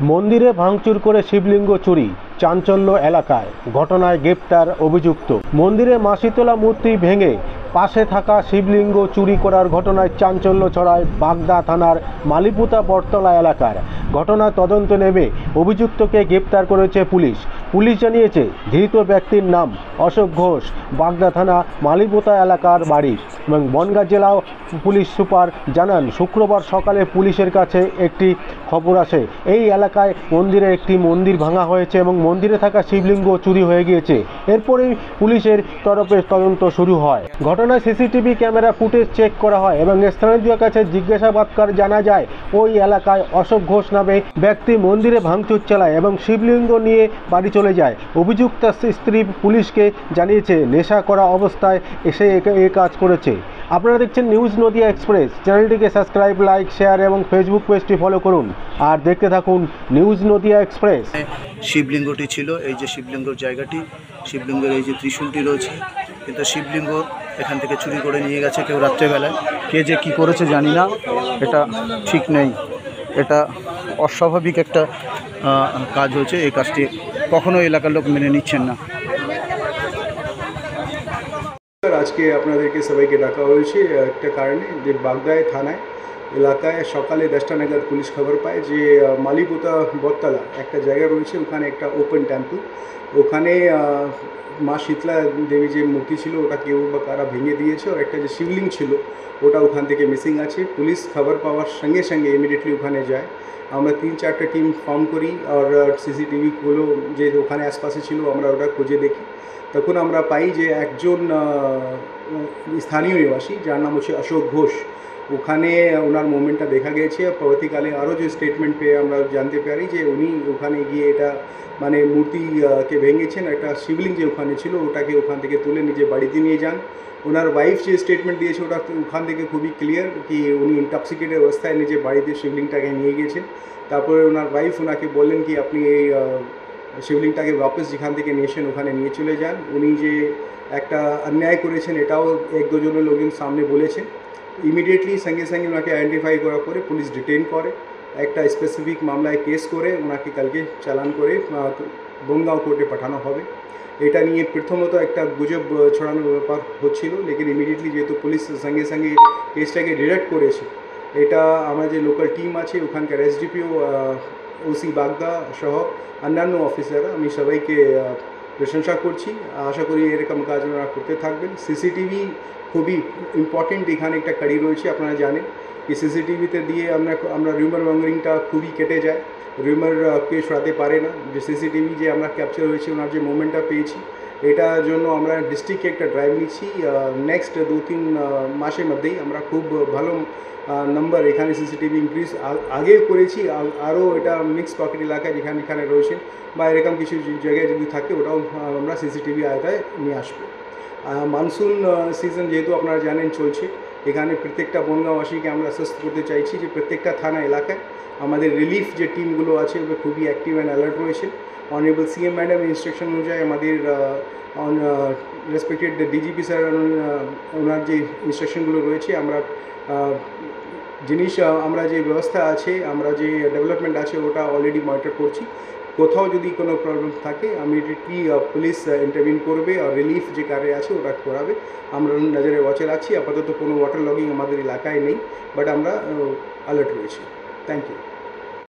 মন্দিরে ভাঙচুর করে শিবলিঙ্গ চুরি, চাঞ্চল্য এলাকায়। ঘটনায় গ্রেপ্তার অভিযুক্ত। মন্দিরে মাসিতলা মূর্তি ভেঙে পাশে থাকা শিবলিঙ্গ চুরি করার ঘটনায় চাঞ্চল্য ছড়ায় বাগদা থানার মালিপুতা বটতলা এলাকার। ঘটনার তদন্ত নেমে অভিযুক্তকে গ্রেপ্তার করেছে পুলিশ। পুলিশ জানিয়েছে ধৃত ব্যক্তির নাম অশোক ঘোষ, বাগদা থানা মালিপুতা এলাকার বাড়ি। এবং বনগাঁ জেলা পুলিশ সুপার জানান, শুক্রবার সকালে পুলিশের কাছে একটি খবর আসে এই এলাকায় মন্দিরে একটি মন্দির ভাঙা হয়েছে এবং মন্দিরে থাকা শিবলিঙ্গ চুরি হয়ে গিয়েছে। এরপরেই পুলিশের তরফে তদন্ত শুরু হয়। ঘটনায় সিসিটিভি ক্যামেরা ফুটেজ চেক করা হয় এবং স্থানীয়দের কাছে জিজ্ঞাসাবাদ করে জানা যায় ওই এলাকায় অশোক ঘোষ নামে ব্যক্তি মন্দিরে ভাঙচুর চালায় এবং শিবলিঙ্গ নিয়ে বাড়ি চলে যায়। অভিযুক্ত স্ত্রী পুলিশকে জানিয়েছে নেশা করা অবস্থায় এসে এ কাজ করেছে। আপনারা দেখছেন নিউজ নদিয়া এক্সপ্রেস। চ্যানেলটিকে সাবস্ক্রাইব, লাইক, শেয়ার এবং ফেসবুক পেজটি ফলো করুন আর দেখতে থাকুন নিউজ নদিয়া এক্সপ্রেস। শিবলিঙ্গটি ছিল, এই যে শিবলিঙ্গর জায়গাটি, শিবলিঙ্গের এই যে ত্রিশূলটি রয়েছে, কিন্তু শিবলিঙ্গ এখান থেকে চুরি করে নিয়ে গেছে কেউ রাত্রেবেলায়। কে যে কী করেছে জানি না, এটা ঠিক নেই, এটা অস্বাভাবিক একটা কাজ হয়েছে। এই কাজটি কখনো এলাকার লোক মেনে নিচ্ছেন না। আজকে আপনাদেরকে সবাইকে ডাকা হয়েছে একটা কারণে, যে বাগদায় থানায় এলাকায় সকালে 10টা নাগাদ পুলিশ খবর পায় যে মালিপুতা বটতলা একটা জায়গা রয়েছে, ওখানে একটা ওপেন টেম্পল, ওখানে মা শীতলা দেবী যে মূর্তি ছিল ওটা কেউ বা কারা ভেঙে দিয়েছে, আর একটা যে শিবলিঙ্গ ছিল ওটা ওখান থেকে মিসিং আছে। পুলিশ খবর পাওয়ার সঙ্গে সঙ্গে ইমিডিয়েটলি ওখানে যায়। আমরা 3-4টা টিম ফর্ম করি আর সিসিটিভিগুলো যে ওখানে আশপাশে ছিল আমরা ওটা খুঁজে দেখি। তখন আমরা পাই যে একজন স্থানীয় নিবাসী যার নাম হচ্ছে অশোক ঘোষ, ওখানে ওনার মুভমেন্টটা দেখা গেছে। পরবর্তীকালে আরও যে স্টেটমেন্ট পেয়ে আমরা জানতে পারি যে উনি ওখানে গিয়ে এটা মানে মূর্তিকে ভেঙেছেন, একটা শিবলিঙ্গ যে ওখানে ছিল ওটাকে ওখান থেকে তুলে নিজে বাড়িতে নিয়ে যান। ওনার ওয়াইফ যে স্টেটমেন্ট দিয়েছে ওটা ওখান থেকে খুবই ক্লিয়ার কি উনি ইনটক্সিকেটেড অবস্থায় নিজে বাড়িতে শিবলিঙ্গটাকে নিয়ে গিয়েছেন। তারপরে ওনার ওয়াইফ ওনাকে বললেন কি আপনি এই শিবলিঙ্গটাকে ওয়াপস যেখান থেকে নিয়েছেন ওখানে নিয়ে চলে যান। উনি যে একটা অন্যায় করেছেন এটাও 1-2 লোকজন সামনে বলেছেন। ইমিডিয়েটলি সঙ্গে সঙ্গে ওনাকে আইডেন্টিফাই করার পরে পুলিশ ডিটেইন করে, একটা স্পেসিফিক মামলায় কেস করে ওনাকে কালকে চালান করে বনগাঁও কোর্টে পাঠানো হবে। এটা নিয়ে প্রথমত একটা গুজব ছড়ানোর ব্যাপার হচ্ছিল, লেকিন ইমিডিয়েটলি যেহেতু পুলিশ সঙ্গে সঙ্গে কেসটাকে ডিরেক্ট করেছে, এটা আমার যে লোকাল টিম আছে ওখানকার এসডিপিও, ওসি বাগদা সহ অন্যান্য অফিসাররা, আমি সবাইকে প্রশংসা করছি। আশা করি এরকম কাজ ওনারা করতে থাকবেন। সিসিটিভি খুবই ইম্পর্টেন্ট, এখানে একটা কাড়ি রয়েছে। আপনারা জানেন কি সিসিটিভিতে দিয়ে আমরা রিউমার মঙ্গারিংটা খুবই কেটে যায়, রিউমারকে সরাতে পারে না। যে সিসিটিভি যে আমরা ক্যাপচার হয়েছে ওনার যে মুভমেন্টটা পেয়েছি, এটার জন্য আমরা ডিস্ট্রিক্টে একটা ড্রাইভ নিচ্ছি। নেক্সট 2-3 মাসের মধ্যেই আমরা খুব ভালো নাম্বার এখানে সিসিটিভি ইনক্রিজ আগে করেছি। আরও এটা মিক্স পকেট এলাকায় যেখানে রয়েছে বা এরকম কিছু জায়গায় যদি থাকে ওটাও আমরা সিসিটিভি আয়তায় নিয়ে আসবো। মানসুন সিজন যেহেতু আপনারা জানেন চলছে, এখানে প্রত্যেকটা বনগাঁওবাসীকে আমরা আশ্বস্ত করতে চাইছি যে প্রত্যেকটা থানা এলাকায় আমাদের রিলিফ যে টিমগুলো আছে ওগুলো খুবই অ্যাক্টিভ অ্যান্ড অ্যালার্ট রয়েছে। অনারেবল সিএম ম্যাডাম ইনস্ট্রাকশন অনুযায়ী আমাদের রেসপেক্টেড ডিজিপি স্যার ওনার যে ইনস্ট্রাকশনগুলো রয়েছে, আমরা আমরা যে ব্যবস্থা আছে, আমরা যে ডেভেলপমেন্ট আছে ওটা অলরেডি মনিটর করছি। কোথাও যদি কোনো প্রবলেম থাকে ইমিডিয়েটলি পুলিশ ইন্টারভিউ করবে আর রিলিফ যে কার্য আছে ওটা করাবে। আমরা নজরে ওয়াচে রাখছি। আপাতত কোনো ওয়াটার লগিং আমাদের এলাকায় নেই, বাট আমরা অ্যালার্ট রয়েছি। Thank you.